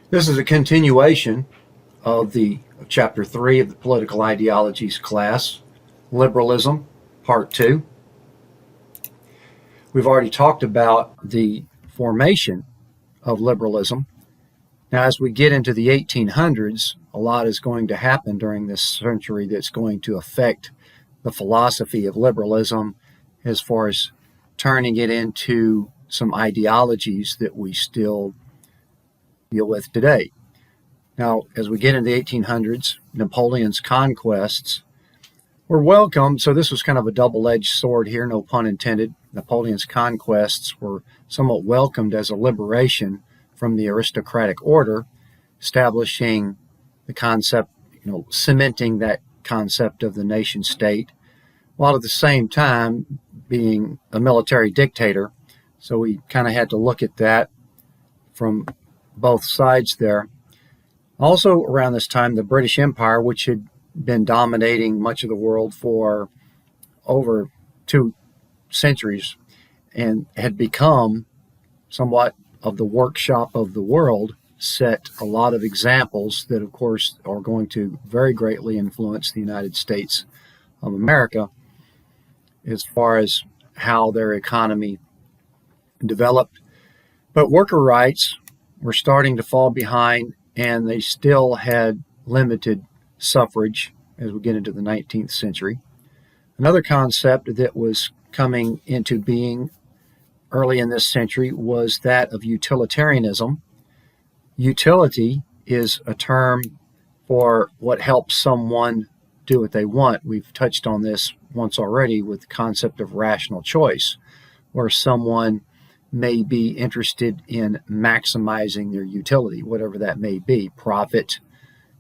This is a continuation of Chapter 3 of the Political Ideologies class, Liberalism, Part 2. We've already talked about the formation of liberalism. Now, as we get into the 1800s, a lot is going to happen during this century that's going to affect the philosophy of liberalism as far as turning it into some ideologies that we still deal with today. Now, as we get into the 1800s, Napoleon's conquests were welcomed. So this was kind of a double-edged sword here, no pun intended. Napoleon's conquests were somewhat welcomed as a liberation from the aristocratic order, establishing the concept, cementing that concept of the nation state, while at the same time being a military dictator. So we kind of had to look at that from both sides there. Also around this time, the British Empire, which had been dominating much of the world for over 2 centuries and had become somewhat of the workshop of the world, set a lot of examples that, of course, are going to very greatly influence the United States of America as far as how their economy developed. But worker rights were starting to fall behind, and they still had limited suffrage as we get into the 19th century. Another concept that was coming into being early in this century was that of utilitarianism. Utility is a term for what helps someone do what they want. We've touched on this once already with the concept of rational choice, where someone may be interested in maximizing their utility, whatever that may be, profit,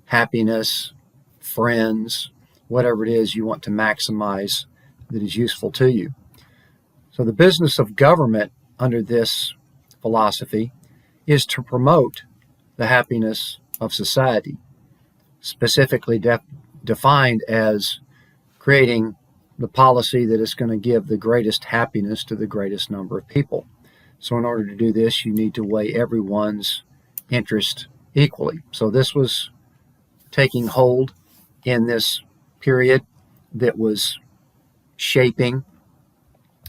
happiness, friends, whatever it is you want to maximize that is useful to you. So the business of government under this philosophy is to promote the happiness of society, specifically defined as creating the policy that is going to give the greatest happiness to the greatest number of people. So in order to do this, you need to weigh everyone's interest equally. So this was taking hold in this period that was shaping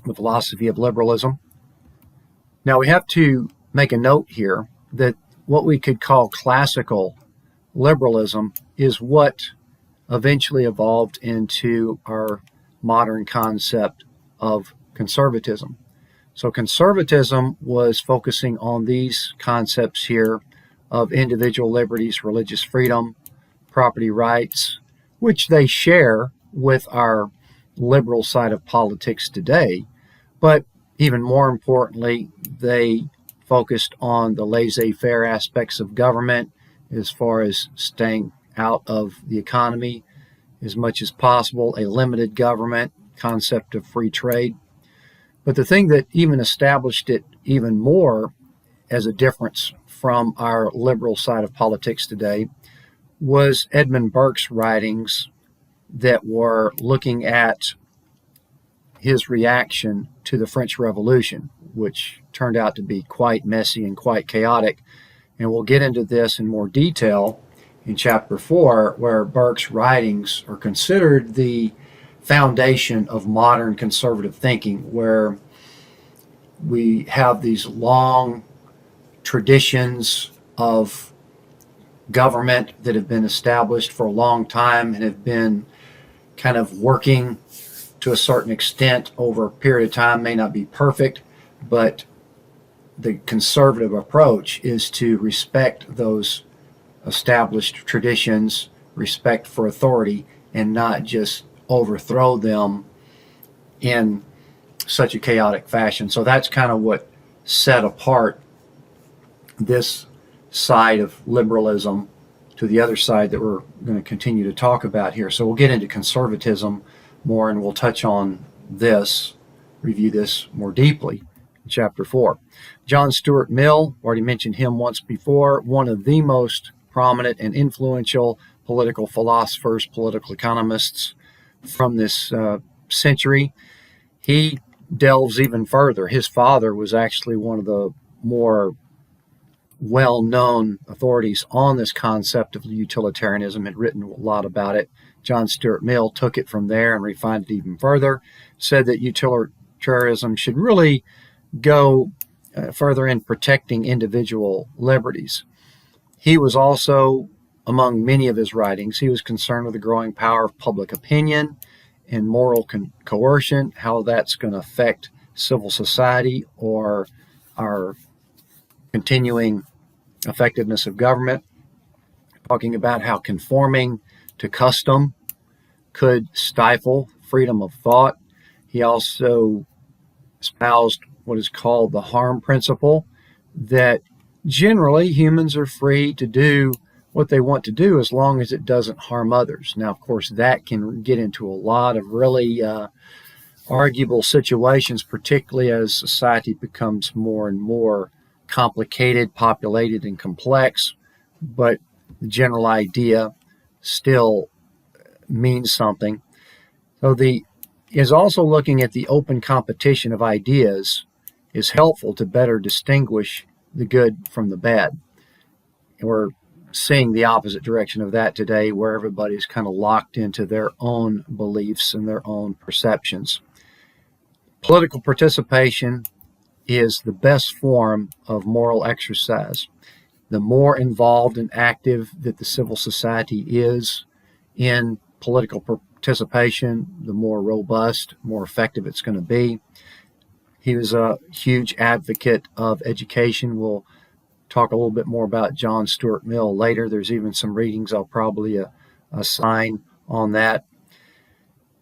the philosophy of liberalism. Now we have to make a note here that what we could call classical liberalism is what eventually evolved into our modern concept of conservatism. So conservatism was focusing on these concepts here of individual liberties, religious freedom, property rights, which they share with our liberal side of politics today. But even more importantly, they focused on the laissez-faire aspects of government as far as staying out of the economy as much as possible, a limited government, concept of free trade. But the thing that even established it even more as a difference from our liberal side of politics today was Edmund Burke's writings that were looking at his reaction to the French Revolution, which turned out to be quite messy and quite chaotic. And we'll get into this in more detail in Chapter 4, where Burke's writings are considered the foundation of modern conservative thinking, where we have these long traditions of government that have been established for a long time and have been kind of working to a certain extent over a period of time. May not be perfect, but the conservative approach is to respect those established traditions, respect for authority, and not just overthrow them in such a chaotic fashion. So that's kind of what set apart this side of liberalism to the other side that we're going to continue to talk about here. So we'll get into conservatism more, and we'll touch on this, review this more deeply in Chapter 4. John Stuart Mill, already mentioned him once before, one of the most prominent and influential political philosophers, political economists from this century. He delves even further. His father was actually one of the more well-known authorities on this concept of utilitarianism had written a lot about it. John Stuart Mill took it from there and refined it even further, said that utilitarianism should really go further in protecting individual liberties. He was also, among many of his writings, he was concerned with the growing power of public opinion and moral coercion, how that's going to affect civil society or our continuing effectiveness of government, talking about how conforming to custom could stifle freedom of thought. He also espoused what is called the harm principle, that generally humans are free to do what they want to do as long as it doesn't harm others. Now, of course, that can get into a lot of really arguable situations, particularly as society becomes more and more complicated, populated, and complex, but the general idea still means something. So is also looking at the open competition of ideas is helpful to better distinguish the good from the bad. And we're seeing the opposite direction of that today, where everybody's kind of locked into their own beliefs and their own perceptions. Political participation is the best form of moral exercise. The more involved and active that the civil society is in political participation, the more robust, more effective it's going to be. He was a huge advocate of education. We'll talk a little bit more about John Stuart Mill later. There's even some readings I'll probably assign on that.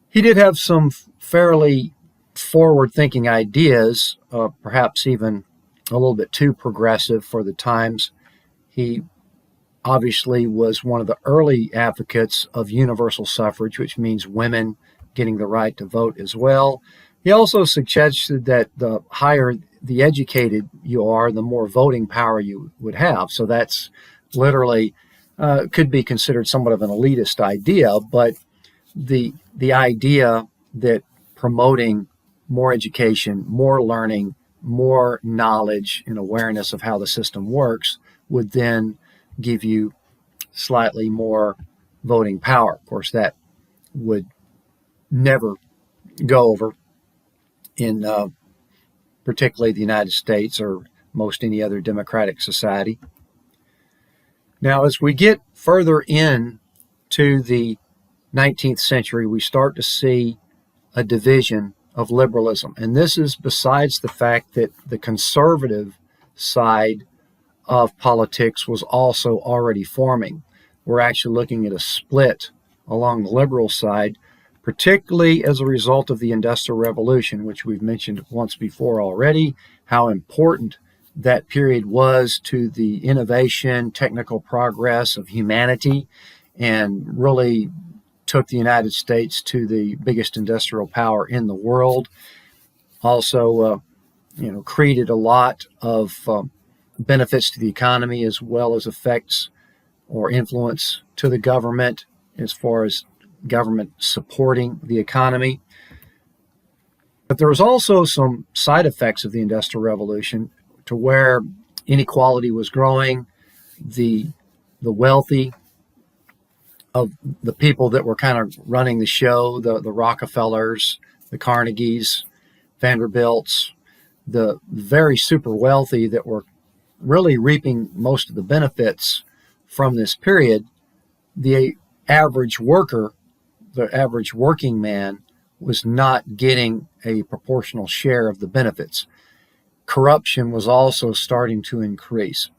He did have some fairly forward-thinking ideas, perhaps even a little bit too progressive for the times. He obviously was one of the early advocates of universal suffrage, which means women getting the right to vote as well. He also suggested that the higher the educated you are, the more voting power you would have. So that's literally could be considered somewhat of an elitist idea, but the idea that promoting more education, more learning, more knowledge and awareness of how the system works would then give you slightly more voting power. Of course, that would never go over in particularly the United States or most any other democratic society. Now, as we get further into the 19th century, we start to see a division of liberalism. And this is besides the fact that the conservative side of politics was also already forming. We're actually looking at a split along the liberal side, particularly as a result of the Industrial Revolution, which we've mentioned once before already, how important that period was to the innovation, technical progress of humanity, and really took the United States to the biggest industrial power in the world. Also, created a lot of benefits to the economy as well as effects or influence to the government as far as government supporting the economy. But there was also some side effects of the Industrial Revolution to where inequality was growing. The wealthy of the people that were kind of running the show, the Rockefellers, the Carnegies, Vanderbilts, the very super wealthy that were really reaping most of the benefits from this period, the average worker, the average working man, was not getting a proportional share of the benefits. Corruption was also starting to increase.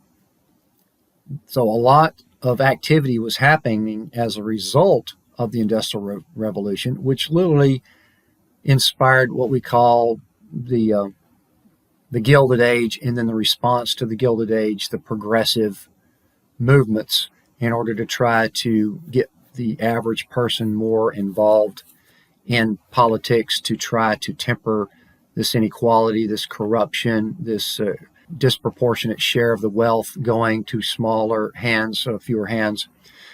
So a lot of activity was happening as a result of the Industrial Revolution, which literally inspired what we call the Gilded Age, and then the response to the Gilded Age, the progressive movements, in order to try to get the average person more involved in politics, to try to temper this inequality, this corruption, this disproportionate share of the wealth going to smaller hands, fewer hands.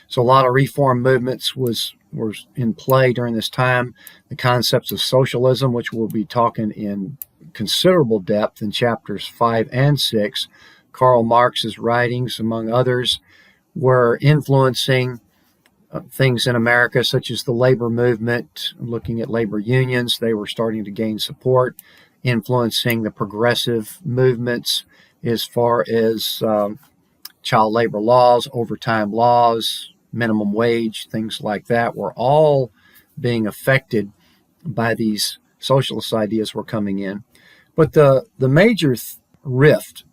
So a lot of reform movements were in play during this time. The concepts of socialism, which we'll be talking in considerable depth in chapters 5 and 6, Karl Marx's writings, among others, were influencing things in America, such as the labor movement. Looking at labor unions, they were starting to gain support, influencing the progressive movements as far as child labor laws, overtime laws, minimum wage, things like that were all being affected by these socialist ideas were coming in. But the major rift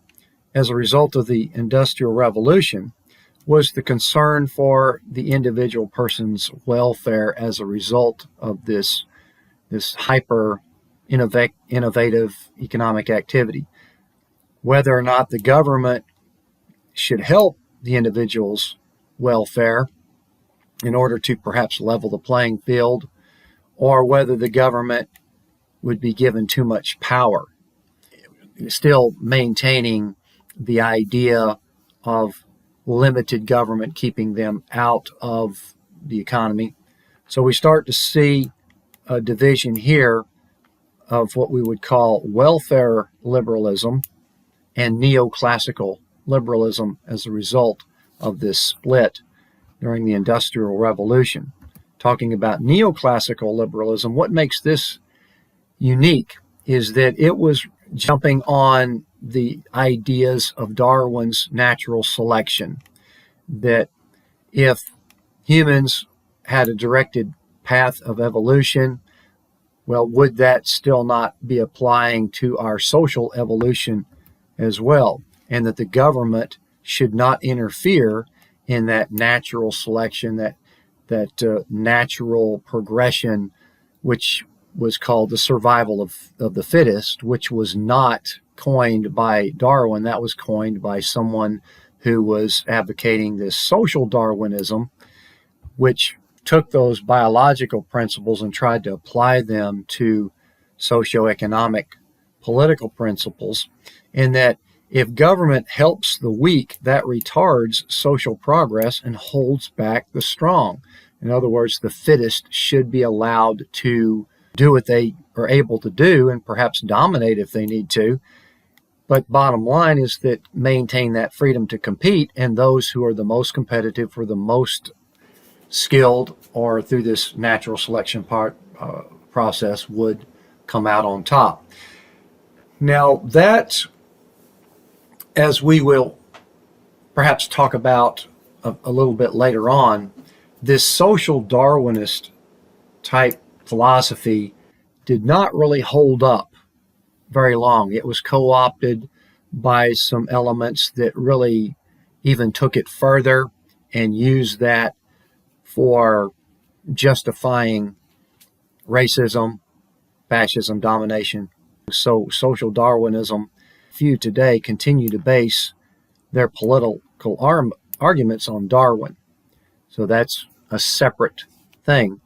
as a result of the Industrial Revolution was the concern for the individual person's welfare as a result of this hyper innovative economic activity. Whether or not the government should help the individual's welfare in order to perhaps level the playing field, or whether the government would be given too much power, still maintaining the idea of limited government, keeping them out of the economy. So we start to see a division here of what we would call welfare liberalism and neoclassical liberalism as a result of this split during the Industrial Revolution. Talking about neoclassical liberalism, what makes this unique is that it was jumping on the ideas of Darwin's natural selection, that if humans had a directed path of evolution, well, would that still not be applying to our social evolution as well? And that the government should not interfere in that natural selection, that natural progression, which was called the survival of the fittest, which was not coined by Darwin. That was coined by someone who was advocating this social Darwinism, which took those biological principles and tried to apply them to socioeconomic, political principles, and that if government helps the weak, that retards social progress and holds back the strong. In other words, the fittest should be allowed to do what they are able to do and perhaps dominate if they need to. But bottom line is that maintain that freedom to compete, and those who are the most competitive or the most skilled or through this natural selection process would come out on top. Now that, as we will perhaps talk about a little bit later on, this social Darwinist type philosophy did not really hold up very long. It was co-opted by some elements that really even took it further and used that for justifying racism, fascism, domination. So social Darwinism, few today continue to base their political arguments on Darwin. So that's a separate thing.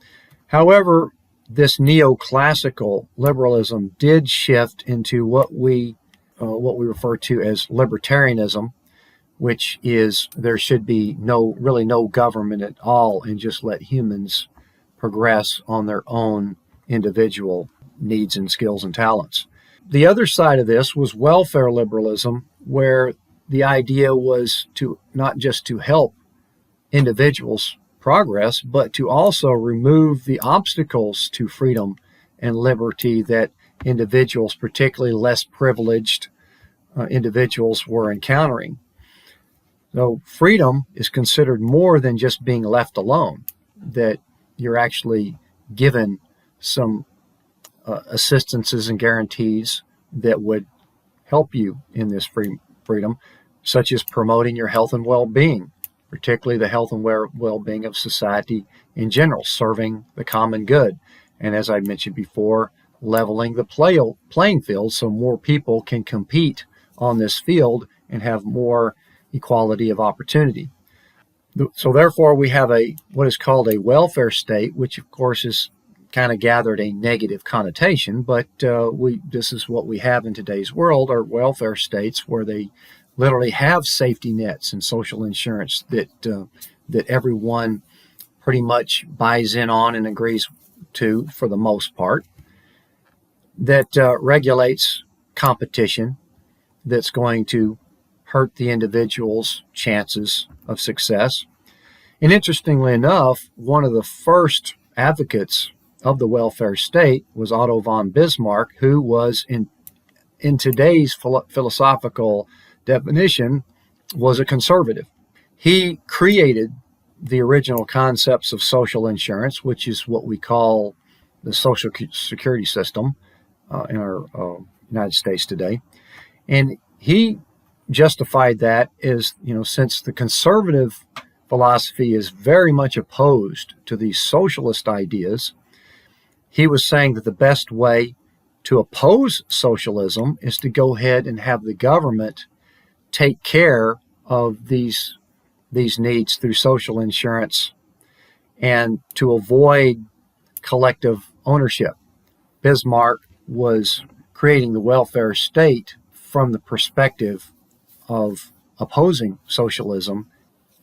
However, this neoclassical liberalism did shift into what we refer to as libertarianism, which is there should be no government at all, and just let humans progress on their own individual needs and skills and talents. The other side of this was welfare liberalism, where the idea was to not just to help individuals progress, but to also remove the obstacles to freedom and liberty that individuals, particularly less privileged individuals, were encountering. So freedom is considered more than just being left alone, that you're actually given some assistances and guarantees that would help you in this freedom, such as promoting your health and well-being, particularly the health and well-being of society in general, serving the common good. And as I mentioned before, leveling the playing field so more people can compete on this field and have more equality of opportunity. So therefore, we have what is called a welfare state, which of course is kind of gathered a negative connotation, but this is what we have in today's world, are welfare states where they literally have safety nets and social insurance that everyone pretty much buys in on and agrees to for the most part, that regulates competition, that's going to hurt the individual's chances of success. And interestingly enough, one of the first advocates of the welfare state was Otto von Bismarck, who was in today's philosophical definition was a conservative. He created the original concepts of social insurance, which is what we call the social security system in our United States today. And he justified that as, since the conservative philosophy is very much opposed to these socialist ideas, he was saying that the best way to oppose socialism is to go ahead and have the government take care of these needs through social insurance and to avoid collective ownership. Bismarck was creating the welfare state from the perspective of opposing socialism,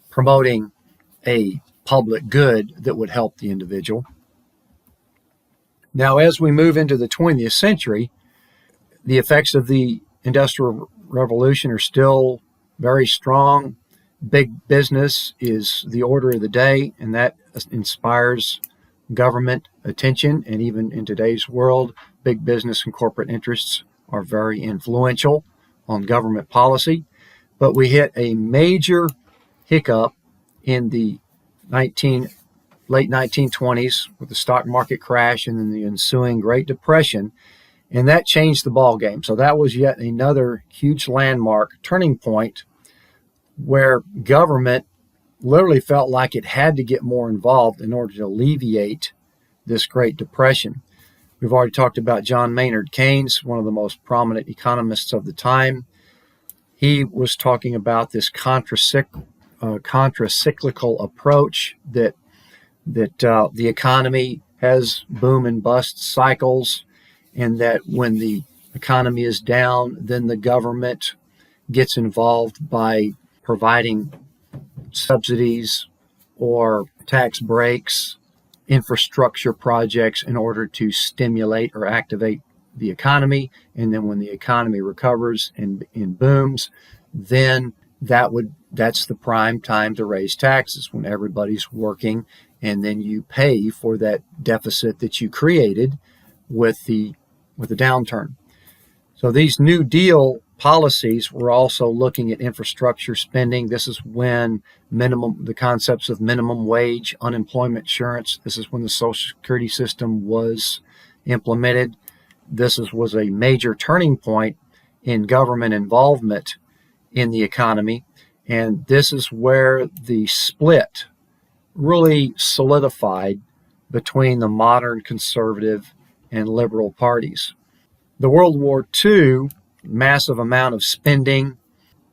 promoting a public good that would help the individual. Now, as we move into the 20th century, the effects of the Industrial Revolution are still very strong. Big business is the order of the day, and that inspires government attention. And even in today's world, big business and corporate interests are very influential on government policy. But we hit a major hiccup in the late 1920s with the stock market crash and then the ensuing Great Depression, and that changed the ball game. So that was yet another huge landmark turning point where government literally felt like it had to get more involved in order to alleviate this Great Depression. We've already talked about John Maynard Keynes, one of the most prominent economists of the time. He was talking about this contracyclical approach that the economy has boom and bust cycles, and that when the economy is down, then the government gets involved by providing subsidies or tax breaks, infrastructure projects in order to stimulate or activate the economy. And then when the economy recovers and booms, then that's the prime time to raise taxes, when everybody's working, and then you pay for that deficit that you created with the downturn. So these New Deal policies were also looking at infrastructure spending. This is when the concepts of minimum wage, unemployment insurance, this is when the Social Security system was implemented. This was a major turning point in government involvement in the economy. And this is where the split really solidified between the modern conservative and liberal parties. The World War II, massive amount of spending,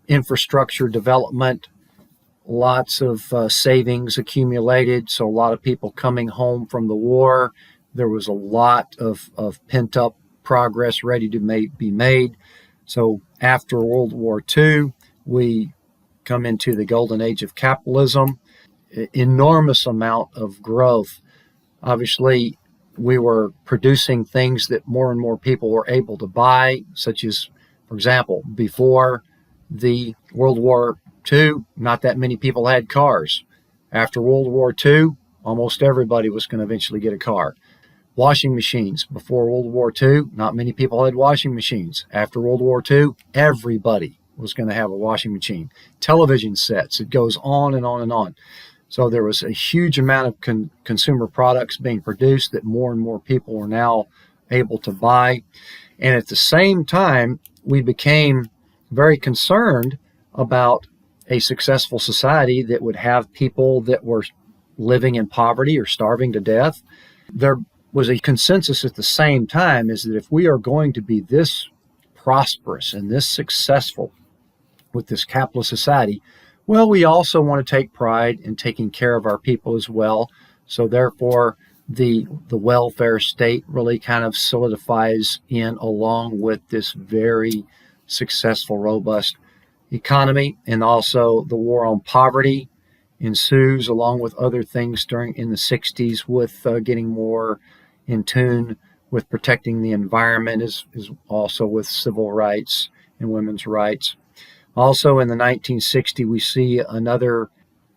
infrastructure development, lots of savings accumulated. So a lot of people coming home from the war. There was a lot of pent-up progress ready to be made. So after World War II, we come into the golden age of capitalism, enormous amount of growth. Obviously, we were producing things that more and more people were able to buy, such as, for example, before the World War II, not that many people had cars. After World War II, almost everybody was going to eventually get a car. Washing machines. Before World War II, not many people had washing machines. After World War II, everybody was going to have a washing machine. Television sets, it goes on and on and on. So there was a huge amount of consumer products being produced that more and more people were now able to buy. And at the same time, we became very concerned about a successful society that would have people that were living in poverty or starving to death. There was a consensus at the same time is that if we are going to be this prosperous and this successful with this capitalist society, well, we also want to take pride in taking care of our people as well. So therefore, the welfare state really kind of solidifies in along with this very successful, robust economy. And also the war on poverty ensues along with other things in the 60s with getting more in tune with protecting the environment, is also with civil rights and women's rights. Also in the 1960s, we see another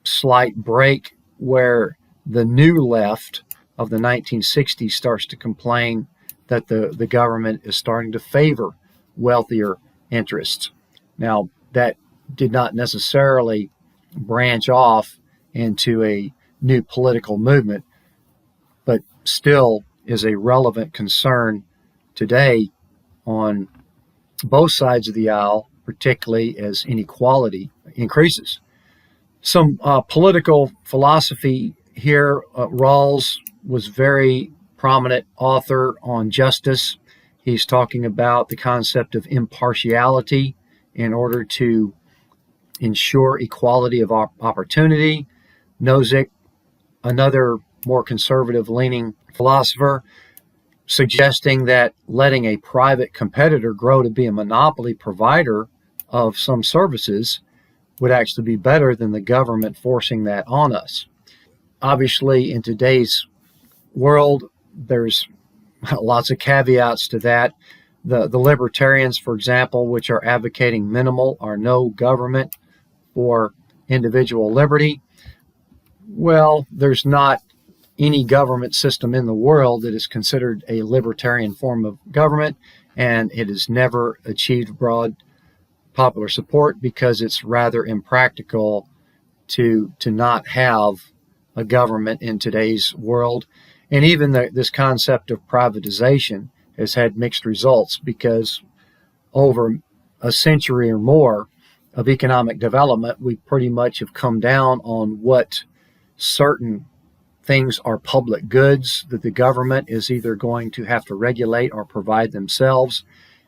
slight break where the new left of the 1960s starts to complain that the government is starting to favor wealthier interests. Now, that did not necessarily branch off into a new political movement, but still is a relevant concern today on both sides of the aisle, particularly as inequality increases. Some political philosophy here. Rawls was very prominent author on justice. He's talking about the concept of impartiality in order to ensure equality of opportunity. Nozick, another more conservative-leaning philosopher, suggesting that letting a private competitor grow to be a monopoly provider of some services would actually be better than the government forcing that on us. Obviously, in today's world, there's lots of caveats to that. The libertarians, for example, which are advocating minimal or no government for individual liberty, well, there's not any government system in the world that is considered a libertarian form of government, and it has never achieved broad popular support because it's rather impractical to not have a government in today's world. And even this concept of privatization has had mixed results, because over a century or more of economic development, we pretty much have come down on what certain things are public goods that the government is either going to have to regulate or provide themselves,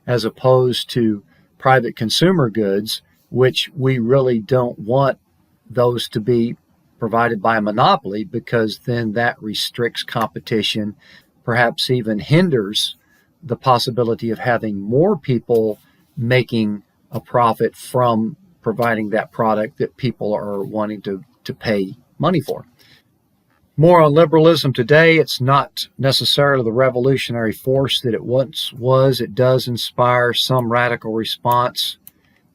as opposed to private consumer goods, which we really don't want those to be provided by a monopoly, because then that restricts competition, perhaps even hinders the possibility of having more people making a profit from providing that product that people are wanting to pay money for. More on liberalism today. It's not necessarily the revolutionary force that it once was. It does inspire some radical response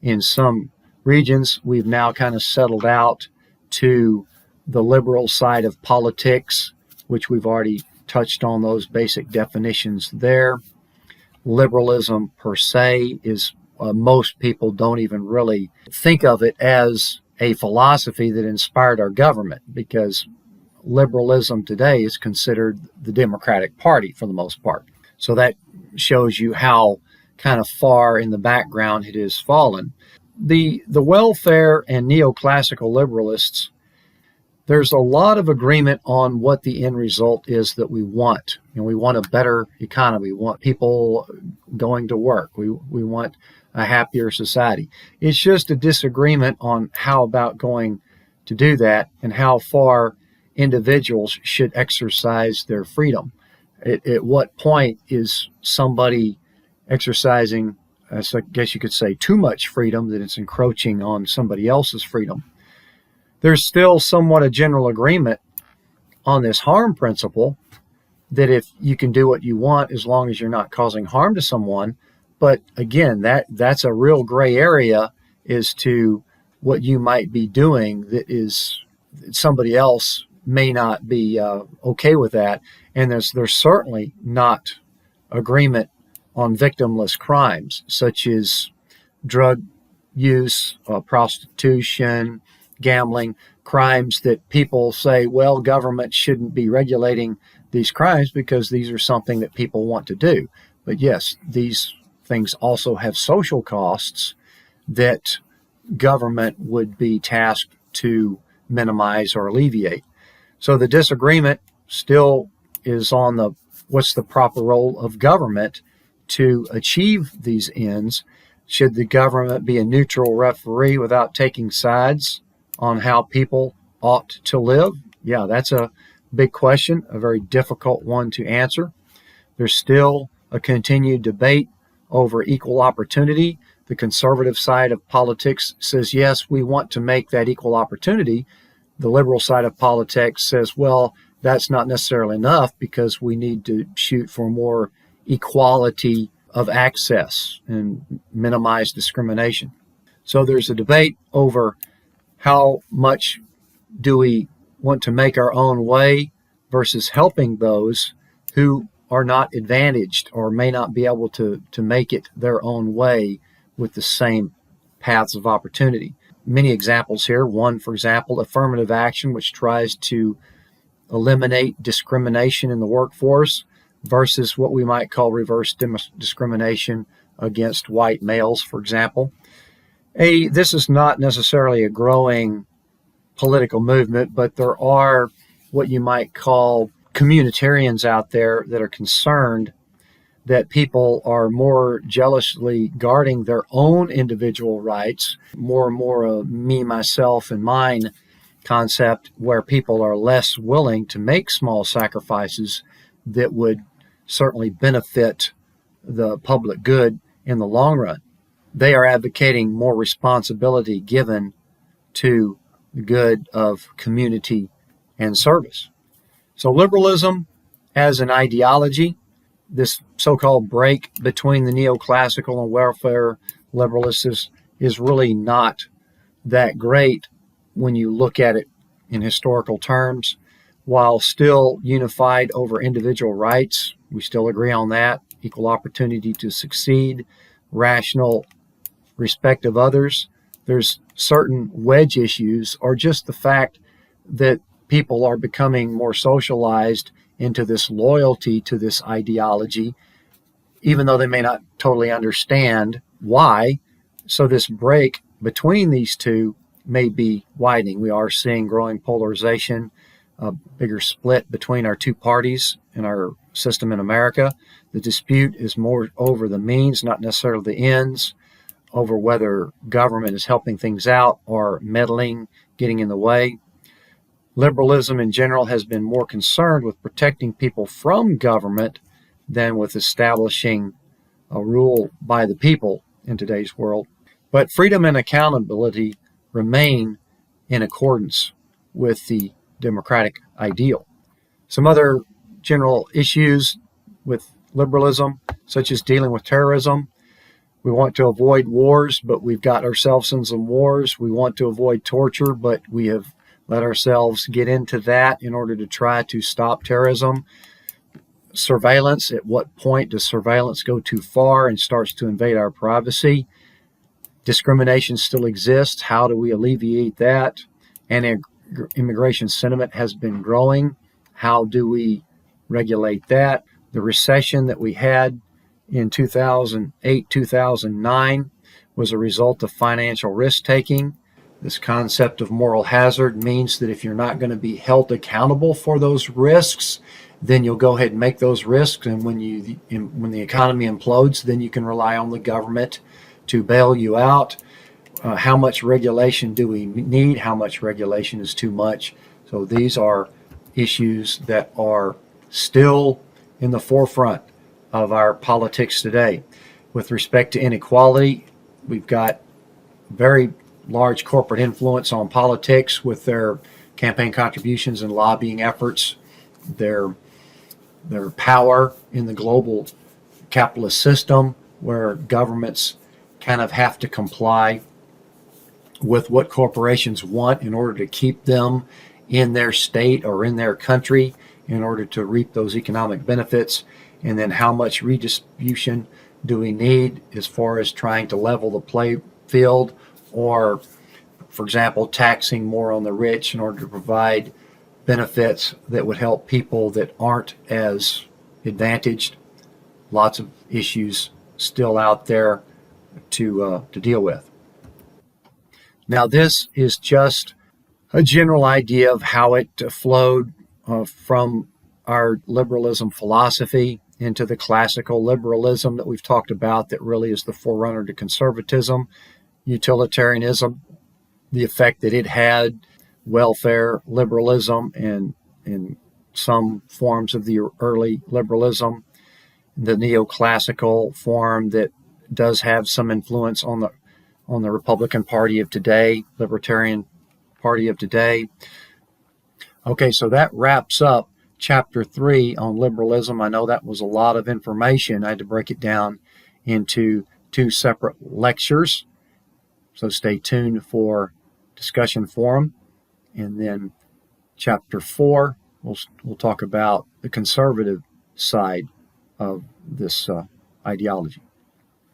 in some regions. We've now kind of settled out to the liberal side of politics, which we've already touched on those basic definitions there. Liberalism per se is, most people don't even really think of it as a philosophy that inspired our government, because liberalism today is considered the Democratic Party for the most part. So that shows you how kind of far in the background it has fallen. The welfare and neoclassical liberalists, there's a lot of agreement on what the end result is that we want. We want a better economy. We want people going to work. We want a happier society. It's just a disagreement on how about going to do that and how far individuals should exercise their freedom. At what point is somebody exercising, I guess you could say, too much freedom, that it's encroaching on somebody else's freedom? There's still somewhat a general agreement on this harm principle, that if you can do what you want as long as you're not causing harm to someone. But again, that's a real gray area as to what you might be doing that is somebody else may not be okay with that. And there's certainly not agreement on victimless crimes such as drug use, prostitution, gambling, crimes that people say, well, government shouldn't be regulating these crimes because these are something that people want to do. But yes, these things also have social costs that government would be tasked to minimize or alleviate. So the disagreement still is on what's the proper role of government to achieve these ends. Should the government be a neutral referee without taking sides on how people ought to live? Yeah, that's a big question, a very difficult one to answer. There's still a continued debate over equal opportunity. The conservative side of politics says, yes, we want to make that equal opportunity. The liberal side of politics says, well, that's not necessarily enough because we need to shoot for more equality of access and minimize discrimination. So there's a debate over how much do we want to make our own way versus helping those who are not advantaged or may not be able to make it their own way with the same paths of opportunity. Many examples here. One, for example, affirmative action, which tries to eliminate discrimination in the workforce, versus what we might call reverse discrimination against white males, for example. This is not necessarily a growing political movement, but there are what you might call communitarians out there that are concerned that people are more jealously guarding their own individual rights, more and more a me, myself, and mine concept, where people are less willing to make small sacrifices that would certainly benefit the public good in the long run. They are advocating more responsibility given to the good of community and service. So liberalism as an ideology, this so-called break between the neoclassical and welfare liberalists is really not that great when you look at it in historical terms. While still unified over individual rights, we still agree on that, equal opportunity to succeed, rational respect of others. There's certain wedge issues, or just the fact that people are becoming more socialized into this loyalty to this ideology, even though they may not totally understand why. So this break between these two may be widening. We are seeing growing polarization, a bigger split between our two parties in our system in America. The dispute is more over the means, not necessarily the ends, over whether government is helping things out or meddling, getting in the way. Liberalism in general has been more concerned with protecting people from government than with establishing a rule by the people in today's world. But freedom and accountability remain in accordance with the democratic ideal. Some other general issues with liberalism, such as dealing with terrorism. We want to avoid wars, but we've got ourselves in some wars. We want to avoid torture, but we have let ourselves get into that in order to try to stop terrorism. Surveillance, at what point does surveillance go too far and starts to invade our privacy? Discrimination still exists. How do we alleviate that? And immigration sentiment has been growing. How do we regulate that? The recession that we had in 2008, 2009 was a result of financial risk-taking. This concept of moral hazard means that if you're not going to be held accountable for those risks, then you'll go ahead and make those risks. And when the economy implodes, then you can rely on the government to bail you out. How much regulation do we need? How much regulation is too much? So these are issues that are still in the forefront of our politics today. With respect to inequality, we've got very large corporate influence on politics with their campaign contributions and lobbying efforts, their power in the global capitalist system, where governments kind of have to comply with what corporations want in order to keep them in their state or in their country in order to reap those economic benefits. And then how much redistribution do we need as far as trying to level the playing field, or, for example, taxing more on the rich in order to provide benefits that would help people that aren't as advantaged. Lots of issues still out there to deal with. Now, this is just a general idea of how it flowed from our liberalism philosophy into the classical liberalism that we've talked about, that really is the forerunner to conservatism, utilitarianism, the effect that it had, welfare liberalism, and in some forms of the early liberalism, the neoclassical form that does have some influence on the Republican Party of today, Libertarian Party of today. Okay, so that wraps up Chapter 3 on liberalism. I know that was a lot of information. I had to break it down into 2 separate lectures. So stay tuned for discussion forum. And then chapter 4, we'll talk about the conservative side of this ideology.